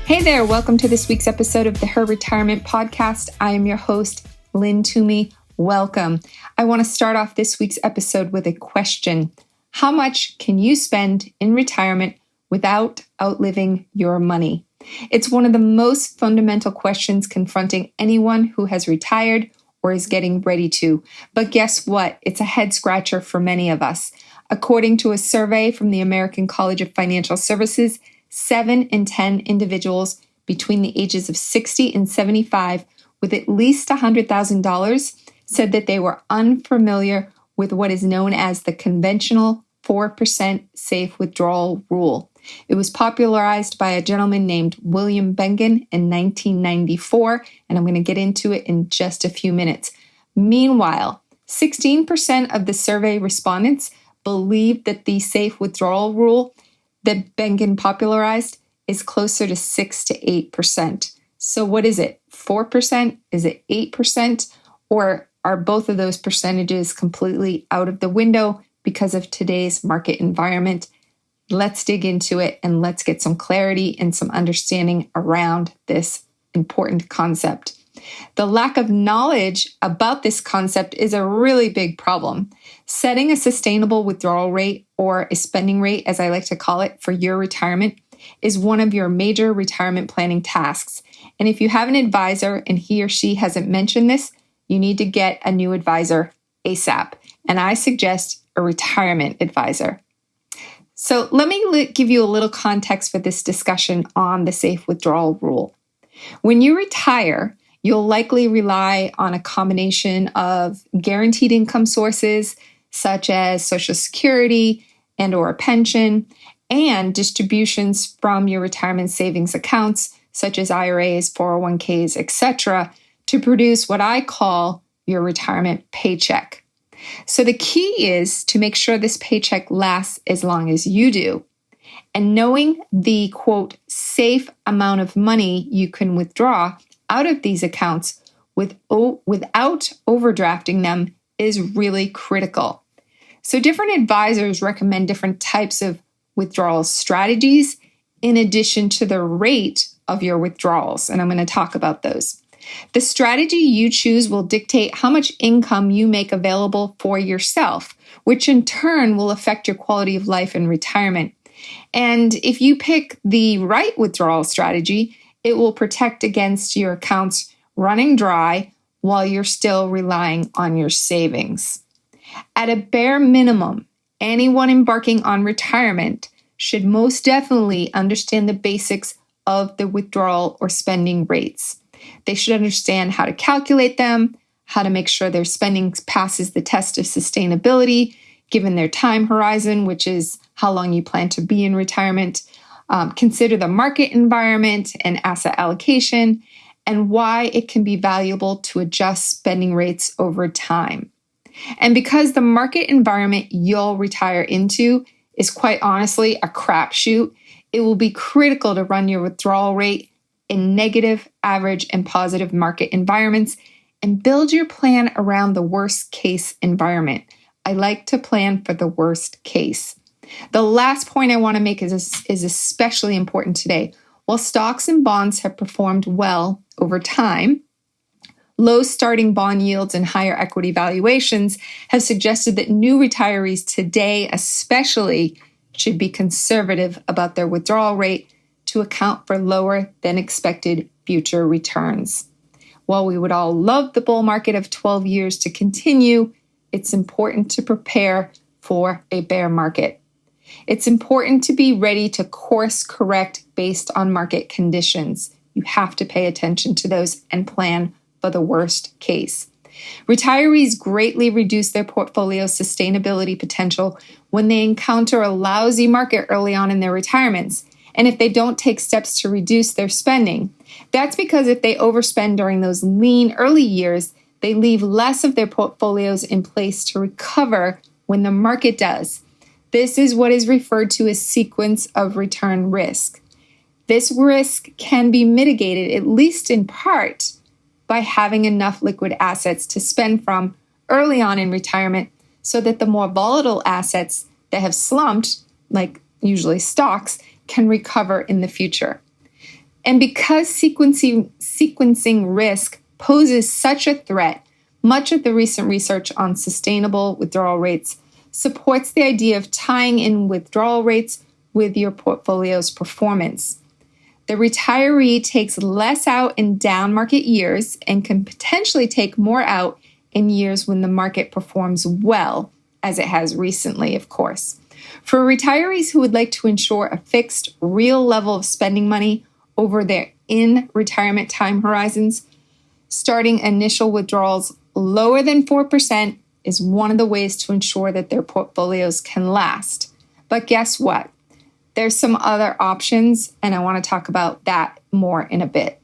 Hey there, welcome to this week's episode of the Her Retirement Podcast. I am your host, Lynn Toomey. Welcome. I want to start off this week's episode with a question. How much can you spend in retirement without outliving your money? It's one of the most fundamental questions confronting anyone who has retired or is getting ready to. But guess what? It's a head scratcher for many of us. According to a survey from the American College of Financial Services, 7 in 10 individuals between the ages of 60 and 75 with at least $100,000 said that they were unfamiliar with what is known as the conventional 4% safe withdrawal rule. It was popularized by a gentleman named William Bengen in 1994, and I'm going to get into it in just a few minutes. Meanwhile, 16% of the survey respondents believed that the safe withdrawal rule that Bengen popularized is closer to 6 to 8%. So what is it? 4%? Is it 8%? Or are both of those percentages completely out of the window because of today's market environment? Let's dig into it and let's get some clarity and some understanding around this important concept. The lack of knowledge about this concept is a really big problem. Setting a sustainable withdrawal rate, or a spending rate, as I like to call it, for your retirement is one of your major retirement planning tasks. And if you have an advisor and he or she hasn't mentioned this, you need to get a new advisor ASAP. And I suggest a retirement advisor. So let me give you a little context for this discussion on the safe withdrawal rule. When you retire, you'll likely rely on a combination of guaranteed income sources, such as Social Security and or a pension, and distributions from your retirement savings accounts, such as IRAs, 401ks, etc., to produce what I call your retirement paycheck. So the key is to make sure this paycheck lasts as long as you do. And knowing the, quote, safe amount of money you can withdraw out of these accounts without overdrafting them is really critical. So different advisors recommend different types of withdrawal strategies in addition to the rate of your withdrawals, and I'm going to talk about those. The strategy you choose will dictate how much income you make available for yourself, which in turn will affect your quality of life in retirement. And if you pick the right withdrawal strategy, it will protect against your accounts running dry while you're still relying on your savings. At a bare minimum, anyone embarking on retirement should most definitely understand the basics of the withdrawal or spending rates. They should understand how to calculate them, how to make sure their spending passes the test of sustainability, given their time horizon, which is how long you plan to be in retirement. Consider the market environment and asset allocation, and why it can be valuable to adjust spending rates over time. And because the market environment you'll retire into is quite honestly a crapshoot, it will be critical to run your withdrawal rate in negative, average, and positive market environments and build your plan around the worst case environment. I like to plan for the worst case. The last point I want to make is especially important today. While stocks and bonds have performed well over time, low starting bond yields and higher equity valuations have suggested that new retirees today especially should be conservative about their withdrawal rate to account for lower than expected future returns. While we would all love the bull market of 12 years to continue, it's important to prepare for a bear market. It's important to be ready to course correct based on market conditions. You have to pay attention to those and plan for the worst case. Retirees greatly reduce their portfolio's sustainability potential when they encounter a lousy market early on in their retirements, and if they don't take steps to reduce their spending. That's because if they overspend during those lean early years, they leave less of their portfolios in place to recover when the market does. This is what is referred to as sequence of return risk. This risk can be mitigated, at least in part, by having enough liquid assets to spend from early on in retirement so that the more volatile assets that have slumped, like usually stocks, can recover in the future. And because sequencing risk poses such a threat, much of the recent research on sustainable withdrawal rates supports the idea of tying in withdrawal rates with your portfolio's performance. The retiree takes less out in down market years and can potentially take more out in years when the market performs well, as it has recently, of course. For retirees who would like to ensure a fixed, real level of spending money over their in-retirement time horizons, starting initial withdrawals lower than 4% is one of the ways to ensure that their portfolios can last. But guess what? There's some other options, and I want to talk about that more in a bit.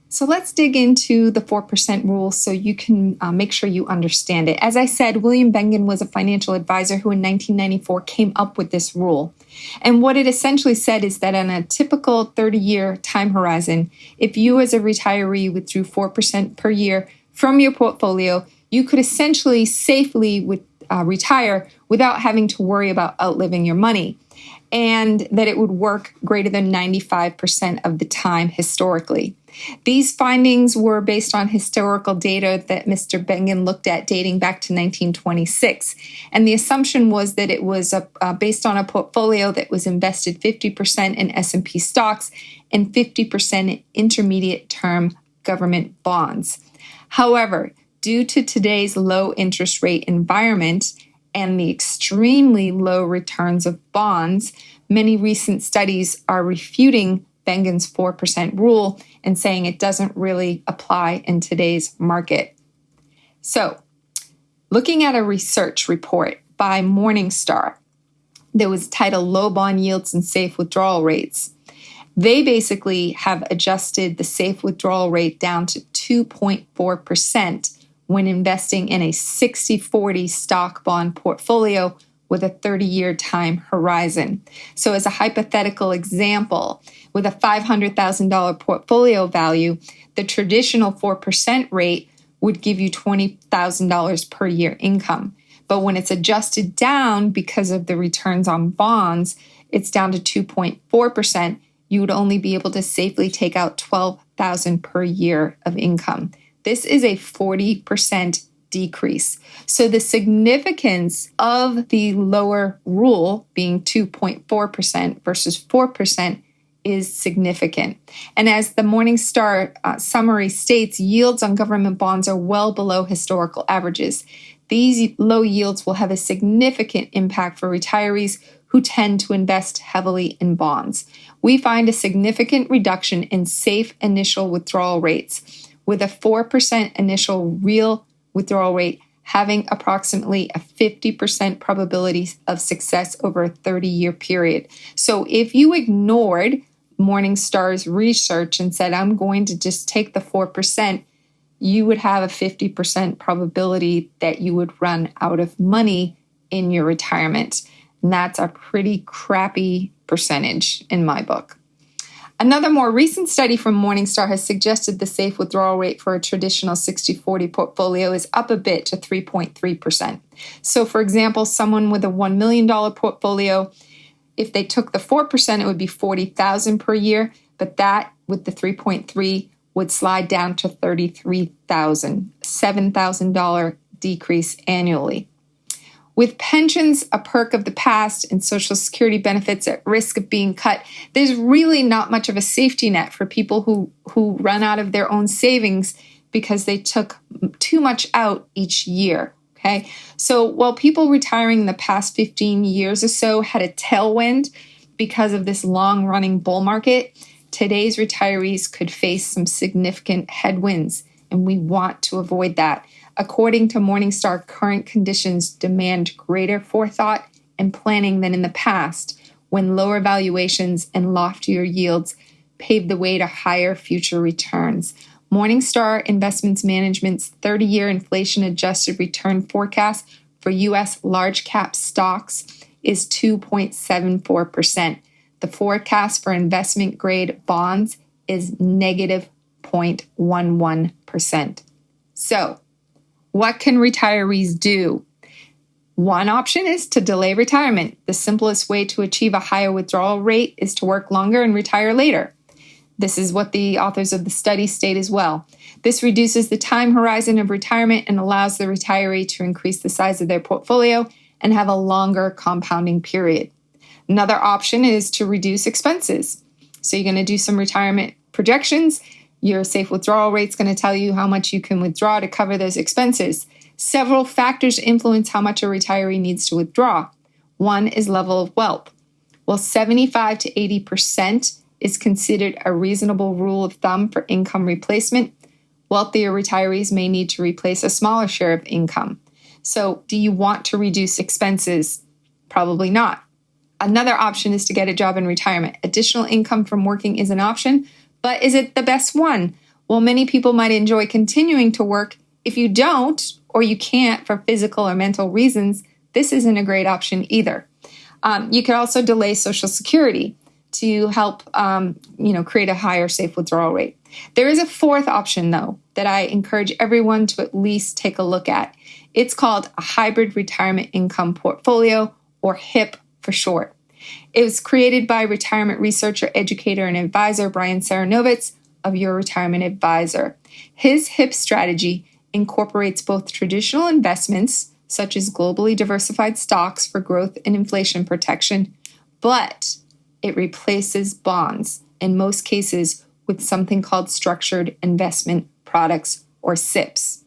So let's dig into the 4% rule so you can make sure you understand it. As I said, William Bengen was a financial advisor who in 1994 came up with this rule. And what it essentially said is that on a typical 30-year time horizon, if you as a retiree withdrew 4% per year from your portfolio, you could essentially safely retire without having to worry about outliving your money, and that it would work greater than 95% of the time historically. These findings were based on historical data that Mr. Bengen looked at dating back to 1926. And the assumption was that it was based on a portfolio that was invested 50% in S&P stocks and 50% in intermediate-term government bonds. However, due to today's low interest rate environment and the extremely low returns of bonds, many recent studies are refuting Bengen's 4% rule and saying it doesn't really apply in today's market. So, looking at a research report by Morningstar that was titled Low Bond Yields and Safe Withdrawal Rates, they basically have adjusted the safe withdrawal rate down to 2.4% when investing in a 60-40 stock bond portfolio with a 30-year time horizon. So as a hypothetical example, with a $500,000 portfolio value, the traditional 4% rate would give you $20,000 per year income. But when it's adjusted down because of the returns on bonds, it's down to 2.4%. You would only be able to safely take out $12,000 per year of income. This is a 40% decrease. So the significance of the lower rule being 2.4% versus 4% is significant. And as the Morningstar summary states, yields on government bonds are well below historical averages. These low yields will have a significant impact for retirees who tend to invest heavily in bonds. We find a significant reduction in safe initial withdrawal rates, with a 4% initial real withdrawal rate having approximately a 50% probability of success over a 30-year period. So if you ignored Morningstar's research and said, I'm going to just take the 4%, you would have a 50% probability that you would run out of money in your retirement. And that's a pretty crappy percentage in my book. Another more recent study from Morningstar has suggested the safe withdrawal rate for a traditional 60-40 portfolio is up a bit to 3.3%. So for example, someone with a $1 million portfolio, if they took the 4%, it would be $40,000 per year, but that with the 3.3 would slide down to $33,000, $7,000 decrease annually. With pensions a perk of the past and Social Security benefits at risk of being cut, there's really not much of a safety net for people who run out of their own savings because they took too much out each year. Okay, so while people retiring in the past 15 years or so had a tailwind because of this long-running bull market, today's retirees could face some significant headwinds, and we want to avoid that. According to Morningstar, current conditions demand greater forethought and planning than in the past, when lower valuations and loftier yields paved the way to higher future returns. Morningstar Investments Management's 30-year inflation-adjusted return forecast for U.S. large-cap stocks is 2.74%. The forecast for investment-grade bonds is negative 0.11%. So, what can retirees do? One option is to delay retirement. The simplest way to achieve a higher withdrawal rate is to work longer and retire later. This is what the authors of the study state as well. This reduces the time horizon of retirement and allows the retiree to increase the size of their portfolio and have a longer compounding period. Another option is to reduce expenses. So you're going to do some retirement projections. Your safe withdrawal rate is going to tell you how much you can withdraw to cover those expenses. Several factors influence how much a retiree needs to withdraw. One is level of wealth. Well, 75 to 80% is considered a reasonable rule of thumb for income replacement. Wealthier retirees may need to replace a smaller share of income. So, do you want to reduce expenses? Probably not. Another option is to get a job in retirement. Additional income from working is an option, but is it the best one? Well, many people might enjoy continuing to work. If you don't, or you can't for physical or mental reasons, this isn't a great option either. You could also delay Social Security to help, create a higher safe withdrawal rate. There is a fourth option, though, that I encourage everyone to at least take a look at. It's called a hybrid retirement income portfolio, or HIP for short. It was created by retirement researcher, educator, and advisor Brian Saranovitz of Your Retirement Advisor. His HIP strategy incorporates both traditional investments, such as globally diversified stocks for growth and inflation protection, but it replaces bonds, in most cases, with something called structured investment products, or SIPs.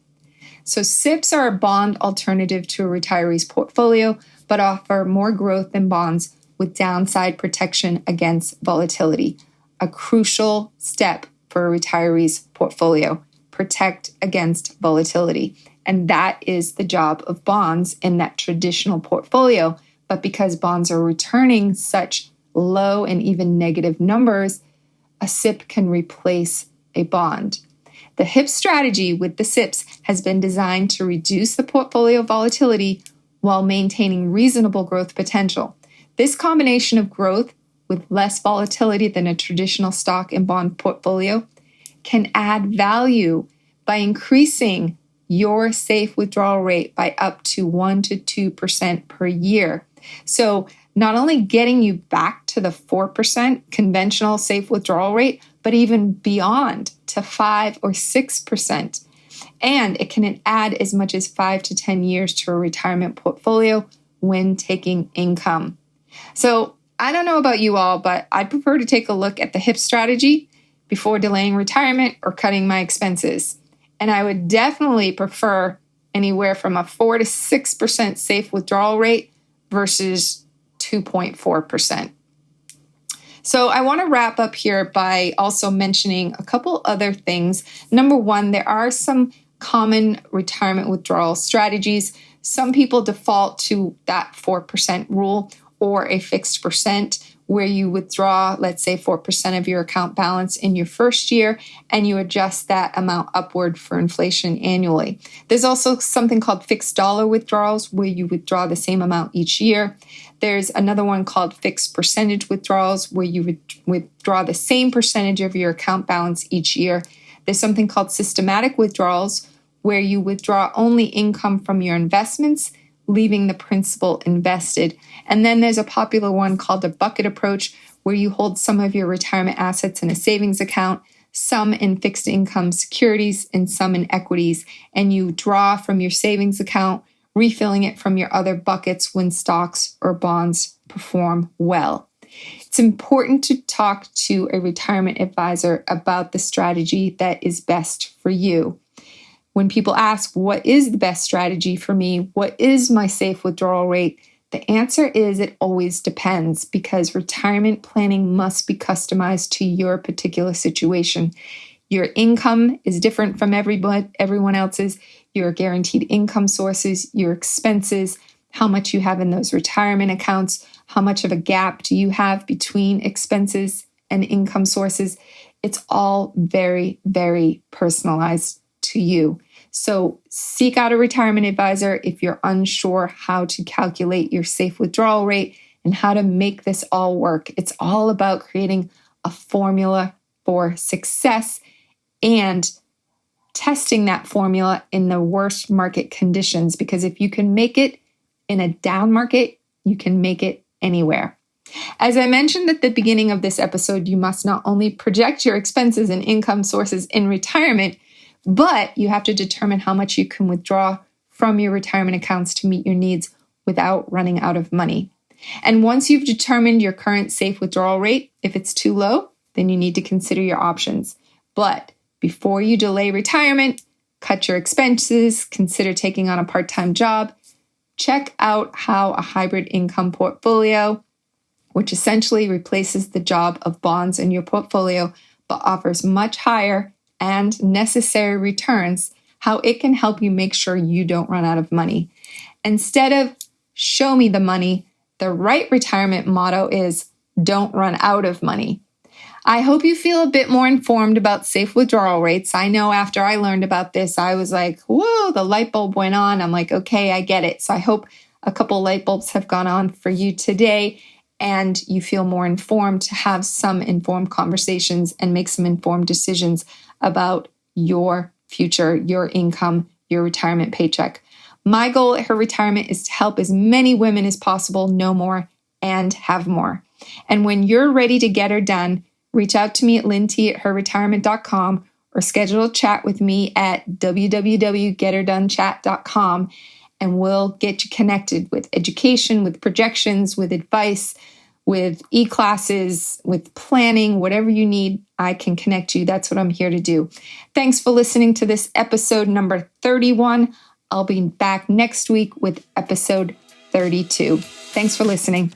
So SIPs are a bond alternative to a retiree's portfolio, but offer more growth than bonds with downside protection against volatility. A crucial step for a retiree's portfolio: protect against volatility. And that is the job of bonds in that traditional portfolio. But because bonds are returning such low and even negative numbers, a SIP can replace a bond. The HIP strategy with the SIPs has been designed to reduce the portfolio volatility while maintaining reasonable growth potential. This combination of growth with less volatility than a traditional stock and bond portfolio can add value by increasing your safe withdrawal rate by up to 1 to 2% per year. So not only getting you back to the 4% conventional safe withdrawal rate, but even beyond to 5 or 6%. And it can add as much as 5 to 10 years to a retirement portfolio when taking income. So I don't know about you all, but I'd prefer to take a look at the HIP strategy before delaying retirement or cutting my expenses. And I would definitely prefer anywhere from a 4 to 6% safe withdrawal rate versus 2.4%. So I want to wrap up here by also mentioning a couple other things. Number one, there are some common retirement withdrawal strategies. Some people default to that 4% rule or a fixed percent where you withdraw, let's say 4% of your account balance in your first year, and you adjust that amount upward for inflation annually. There's also something called fixed dollar withdrawals where you withdraw the same amount each year. There's another one called fixed percentage withdrawals where you withdraw the same percentage of your account balance each year. There's something called systematic withdrawals where you withdraw only income from your investments, leaving the principal invested. And then there's a popular one called a bucket approach, where you hold some of your retirement assets in a savings account, some in fixed income securities, and some in equities. And you draw from your savings account, refilling it from your other buckets when stocks or bonds perform well. It's important to talk to a retirement advisor about the strategy that is best for you. When people ask, what is the best strategy for me? What is my safe withdrawal rate? The answer is it always depends, because retirement planning must be customized to your particular situation. Your income is different from everyone else's. Your guaranteed income sources, your expenses, how much you have in those retirement accounts, how much of a gap do you have between expenses and income sources. It's all very, very personalized to you. So seek out a retirement advisor if you're unsure how to calculate your safe withdrawal rate and how to make this all work. It's all about creating a formula for success and testing that formula in the worst market conditions, because if you can make it in a down market, you can make it anywhere. As I mentioned at the beginning of this episode, you must not only project your expenses and income sources in retirement, but you have to determine how much you can withdraw from your retirement accounts to meet your needs without running out of money. And once you've determined your current safe withdrawal rate, if it's too low, then you need to consider your options. But before you delay retirement, cut your expenses, consider taking on a part-time job, check out how a hybrid income portfolio, which essentially replaces the job of bonds in your portfolio but offers much higher and necessary returns, how it can help you make sure you don't run out of money. Instead of show me the money, the right retirement motto is don't run out of money. I hope you feel a bit more informed about safe withdrawal rates. I know after I learned about this, I was like, whoa, the light bulb went on. I'm like, okay, I get it. So I hope a couple light bulbs have gone on for you today and you feel more informed to have some informed conversations and make some informed decisions about your future, your income, your retirement paycheck. My goal at Her Retirement is to help as many women as possible know more and have more. And when you're ready to get her done, reach out to me at lynnt@herretirement.com or schedule a chat with me at www.getherdonechat.com, and we'll get you connected with education, with projections, with advice, with e-classes, with planning, whatever you need, I can connect you. That's what I'm here to do. Thanks for listening to this episode number 31. I'll be back next week with episode 32. Thanks for listening.